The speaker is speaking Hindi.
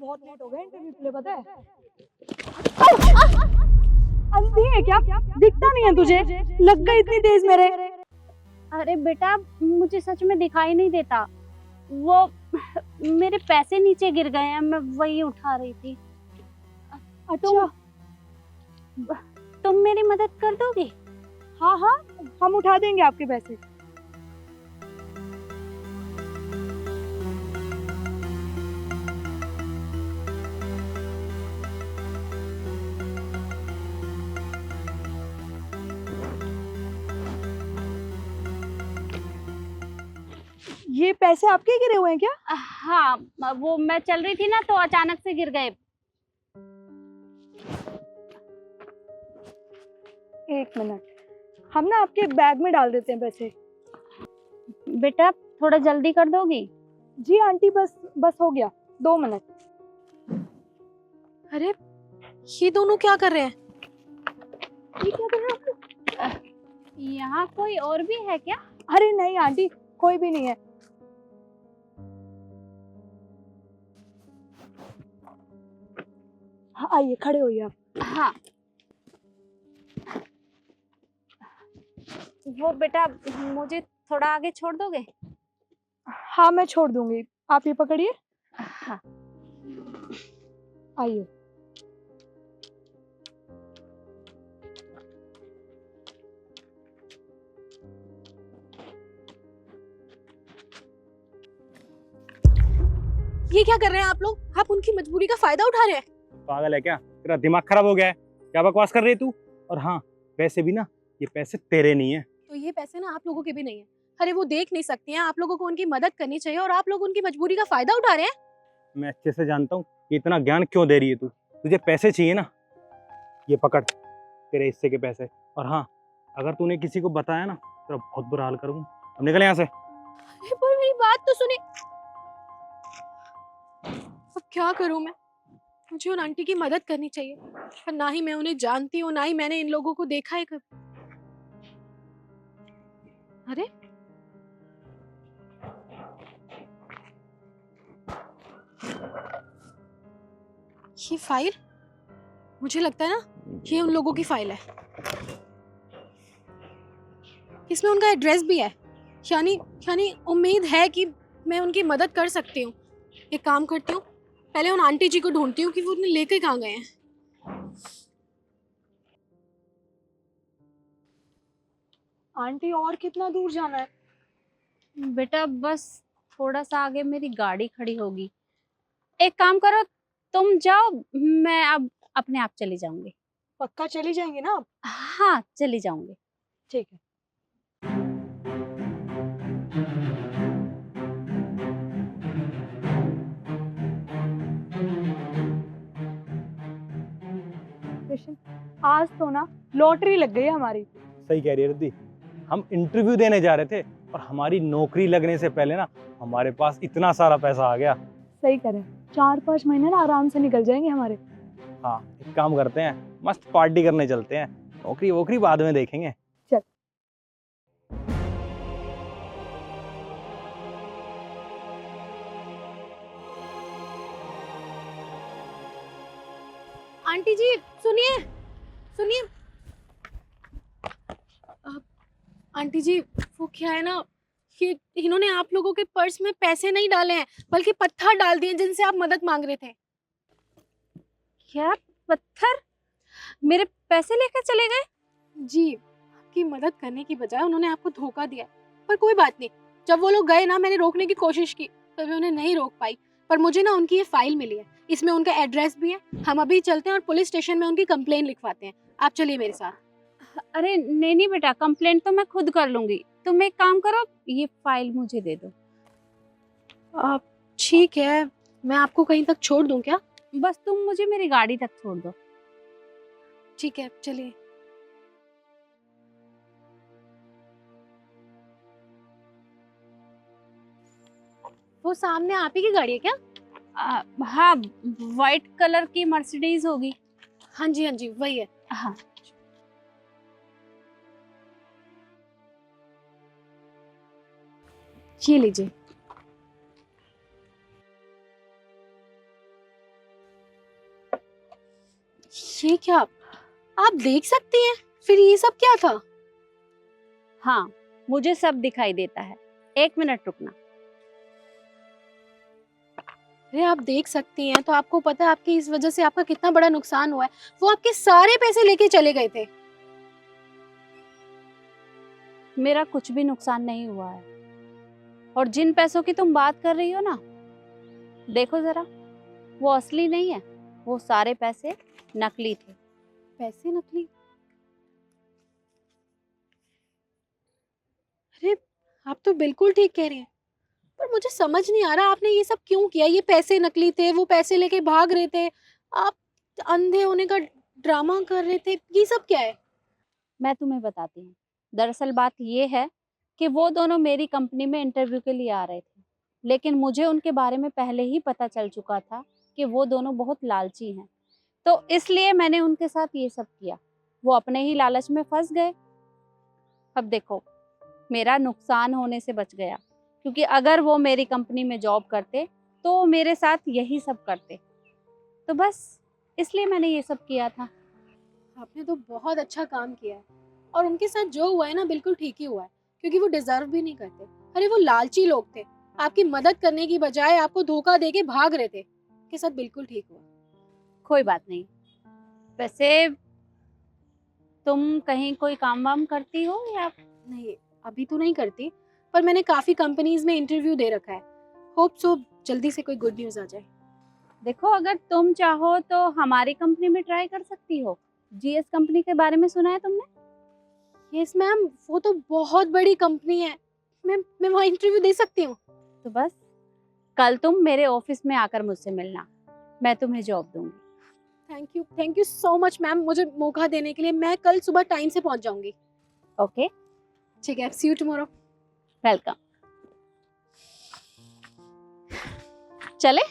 बहुत लेट हो गए इंटरव्यू के लिए, पता है? अंधी है क्या? दिखता नहीं है तुझे? लग गई इतनी तेज मेरे। अरे बेटा, मुझे सच में दिखाई नहीं देता। वो मेरे पैसे नीचे गिर गए हैं, मैं वही उठा रही थी। अच्छा। तुम मेरी मदद कर दोगी? हाँ हाँ, हम उठा देंगे आपके पैसे। ये पैसे आपके गिरे हुए हैं क्या? हाँ, वो मैं चल रही थी ना तो अचानक से गिर गए। एक मिनट, हम ना आपके बैग में डाल देते हैं पैसे। बेटा थोड़ा जल्दी कर दोगी? जी आंटी, बस बस हो गया, 2 मिनट। अरे ये दोनों क्या कर रहे हैं? ये क्या कर रहे हो? यहाँ कोई और भी है क्या? अरे नहीं आंटी, कोई भी नहीं है। हाँ आइए, खड़े होइए आप। हाँ। वो बेटा मुझे थोड़ा आगे छोड़ दोगे? हाँ मैं छोड़ दूंगी, आप ये पकड़िए। हाँ। आइए। ये क्या कर रहे हैं आप लोग? आप उनकी मजबूरी का फायदा उठा रहे हैं। पागल है क्या? तेरा दिमाग खराब हो गया है? क्या बकवास कर रही है तू? और हाँ, वैसे भी ना ये पैसे तेरे नहीं है। तो ये पैसे ना आप लोगों के भी नहीं है। अरे वो देख नहीं सकती हैं, आप लोगों को उनकी मदद करनी चाहिए और आप लोग उनकी मजबूरी का फायदा उठा रहे हैं। मैं अच्छे से जानता हूँ कि इतना ज्ञान क्यों दे रही है तू। तुझे पैसे चाहिए ना, ये पकड़ तेरे हिस्से के पैसे। और हाँ, अगर तूने किसी को बताया ना तेरा बहुत बुरा हाल करूँगा। अब निकल यहाँ से। अरे पर मेरी बात तो सुने। अब क्या करूं मैं? मुझे उन आंटी की मदद करनी चाहिए, पर ना ही मैं उन्हें जानती हूँ, ना ही मैंने इन लोगों को देखा है कभी। अरे ये फाइल, मुझे लगता है ना ये उन लोगों की फाइल है। इसमें उनका एड्रेस भी है। यानी यानी उम्मीद है कि मैं उनकी मदद कर सकती हूँ। एक काम करती हूँ, पहले उन आंटी जी को ढूंढती हूँ कि वो उन्हें लेके कहाँ गए हैं। आंटी और कितना दूर जाना है? बेटा बस थोड़ा सा आगे मेरी गाड़ी खड़ी होगी। एक काम करो, तुम जाओ, मैं अब अपने आप चली जाऊंगी। पक्का चली जाएंगे ना आप? हाँ चली जाऊंगी। ठीक है। कृष्ण, आज तो ना लॉटरी लग गई हमारी। सही कह रही है रिद्धि। हम इंटरव्यू देने जा रहे थे और हमारी नौकरी लगने से पहले ना हमारे पास इतना सारा पैसा आ गया। सही करें, 4-5 महीने ना आराम से निकल जाएंगे हमारे। हाँ, एक काम करते हैं, मस्त पार्टी करने चलते हैं। नौकरी वोकरी बाद में देखेंगे। चल। आंटी जी सुनिए, सुनिए। आंटी जी वो क्या है ना, ये इन्होंने आप लोगों के पर्स में पैसे नहीं डाले हैं बल्कि पत्थर डाल दिए जिनसे आप मदद मांग रहे थे। क्या पत्थर? मेरे पैसे लेकर चले गए? जी, आपकी मदद करने की बजाय उन्होंने आपको धोखा दिया। पर कोई बात नहीं, जब वो लोग गए ना मैंने रोकने की कोशिश की, तभी उन्हें नहीं रोक पाई। पर मुझे ना उनकी ये फाइल मिली है, इसमें उनका एड्रेस भी है। हम अभी चलते हैं और पुलिस स्टेशन में उनकी कंप्लेन लिखवाते हैं। आप चलिए मेरे साथ। अरे नहीं नहीं बेटा, कंप्लेंट तो मैं खुद कर लूंगी। तुम एक काम करो, ये फाइल मुझे दे दो। ठीक है, मैं आपको कहीं तक छोड़ दूं क्या? बस तुम मुझे मेरी गाड़ी तक छोड़ दो। ठीक है चलिए। वो सामने आप ही की गाड़ी है क्या? हाँ, वाइट कलर की मर्सिडीज होगी। हाँ जी वही है। हाँ। ये लीजिए। ये क्या, आप देख सकती हैं? फिर ये सब क्या था? हाँ, मुझे सब दिखाई देता है। 1 मिनट रुकना। अरे आप देख सकती हैं तो आपको पता है आपकी इस वजह से आपका कितना बड़ा नुकसान हुआ है। वो आपके सारे पैसे लेके चले गए थे। मेरा कुछ भी नुकसान नहीं हुआ है। और जिन पैसों की तुम बात कर रही हो ना, देखो जरा, वो असली नहीं है। वो सारे पैसे नकली थे। पैसे नकली? अरे आप तो बिल्कुल ठीक कह रही हैं, पर मुझे समझ नहीं आ रहा आपने ये सब क्यों किया। ये पैसे नकली थे, वो पैसे लेके भाग रहे थे, आप अंधे होने का ड्रामा कर रहे थे, ये सब क्या है? मैं तुम्हें बताती हूँ। दरअसल बात ये है कि वो दोनों मेरी कंपनी में इंटरव्यू के लिए आ रहे थे, लेकिन मुझे उनके बारे में पहले ही पता चल चुका था कि वो दोनों बहुत लालची हैं। तो इसलिए मैंने उनके साथ ये सब किया। वो अपने ही लालच में फंस गए। अब देखो, मेरा नुकसान होने से बच गया, क्योंकि अगर वो मेरी कंपनी में जॉब करते तो वो मेरे साथ यही सब करते। तो बस इसलिए मैंने ये सब किया था। आपने तो बहुत अच्छा काम किया है, और उनके साथ जो हुआ है ना बिल्कुल ठीक ही हुआ है, क्योंकि वो डिजर्व भी नहीं करते। अरे वो लालची लोग थे, आपकी मदद करने की बजाय आपको धोखा देके भाग रहे थे। उनके साथ बिल्कुल ठीक हुआ। कोई बात नहीं। वैसे तुम कहीं कोई काम वाम करती हो या? नहीं, अभी तो नहीं करती, पर मैंने काफी कंपनीज में इंटरव्यू दे रखा है। होप सो जल्दी से कोई गुड न्यूज आ जाए। देखो, अगर तुम चाहो तो हमारी कंपनी में ट्राई कर सकती हो। जीएस कंपनी के बारे में सुना है तुमने? यस मैम, वो तो बहुत बड़ी कंपनी है। मैं वहाँ इंटरव्यू दे सकती हूँ? तो बस कल तुम मेरे ऑफिस में आकर मुझसे मिलना, मैं तुम्हें जॉब दूंगी। Thank you so much ma'am, मुझे मौका देने के लिए। मैं कल सुबह टाइम से पहुँच जाऊंगी। ओके, ठीक है, सी यू टुमारो। वेलकम। चले?